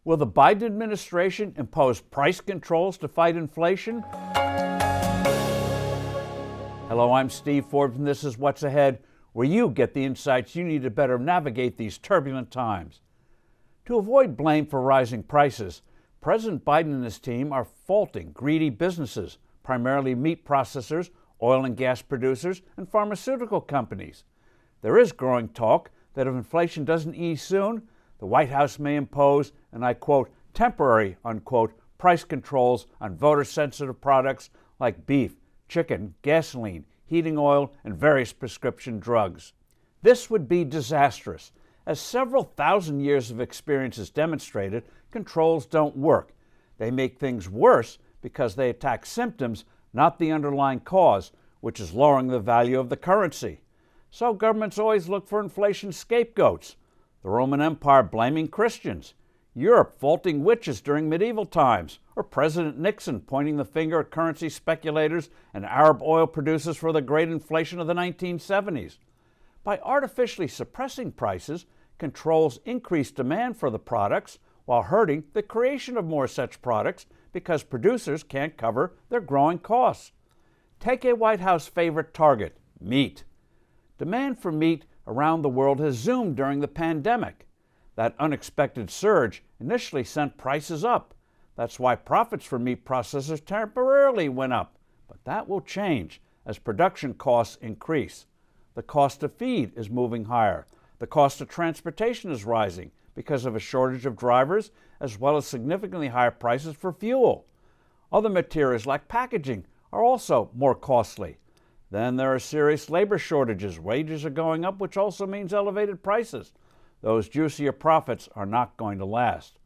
Will the Biden administration impose price controls to fight inflation? Hello, I'm Steve Forbes, and this is What's Ahead, where you get the insights you need to better navigate these turbulent times. To avoid blame for rising prices, President Biden and his team are faulting greedy businesses, primarily meat processors, oil and gas producers, and pharmaceutical companies. There is growing talk that if inflation doesn't ease soon, the White House may impose, and I quote, temporary, unquote, price controls on voter-sensitive products like beef, chicken, gasoline, heating oil, and various prescription drugs. This would be disastrous. As several thousand years of experience has demonstrated, controls don't work. They make things worse because they attack symptoms, not the underlying cause, which is lowering the value of the currency. So governments always look for inflation scapegoats. The Roman Empire blaming Christians, Europe faulting witches during medieval times, or President Nixon pointing the finger at currency speculators and Arab oil producers for the great inflation of the 1970s. By artificially suppressing prices, controls increase demand for the products while hurting the creation of more such products because producers can't cover their growing costs. Take a White House favorite target, meat. Demand for meat around the world has zoomed during the pandemic. That unexpected surge initially sent prices up. That's why profits for meat processors temporarily went up. But that will change as production costs increase. The cost to feed is moving higher. The cost of transportation is rising because of a shortage of drivers, as well as significantly higher prices for fuel. Other materials like packaging are also more costly. Then there are serious labor shortages. Wages are going up, which also means elevated prices. Those juicier profits are not going to last.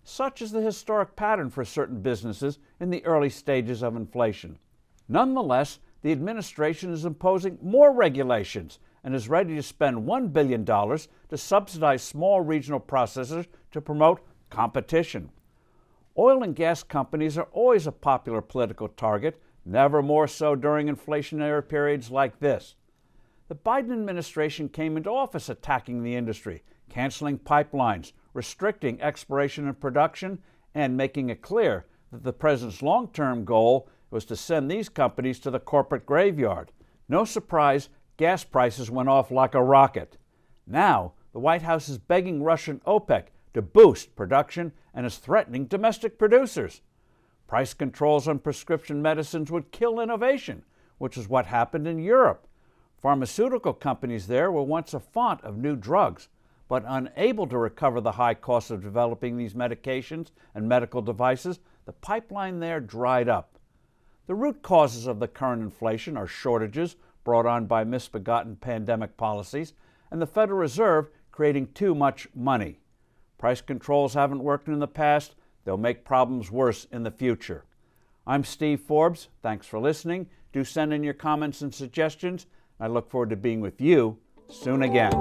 Such is the historic pattern for certain businesses in the early stages of inflation. Nonetheless, the administration is imposing more regulations and is ready to spend $1 billion to subsidize small regional processors to promote competition. Oil and gas companies are always a popular political target, never more so during inflationary periods like this. The Biden administration came into office attacking the industry, canceling pipelines, restricting exploration and production, and making it clear that the president's long-term goal was to send these companies to the corporate graveyard. No surprise, gas prices went off like a rocket. Now, the White House is begging Russian OPEC to boost production and is threatening domestic producers. Price controls on prescription medicines would kill innovation, which is what happened in Europe. Pharmaceutical companies there were once a font of new drugs, but unable to recover the high cost of developing these medications and medical devices, the pipeline there dried up. The root causes of the current inflation are shortages brought on by misbegotten pandemic policies and the Federal Reserve creating too much money. Price controls haven't worked in the past. They'll make problems worse in the future. I'm Steve Forbes. Thanks for listening. Do send in your comments and suggestions. I look forward to being with you soon again.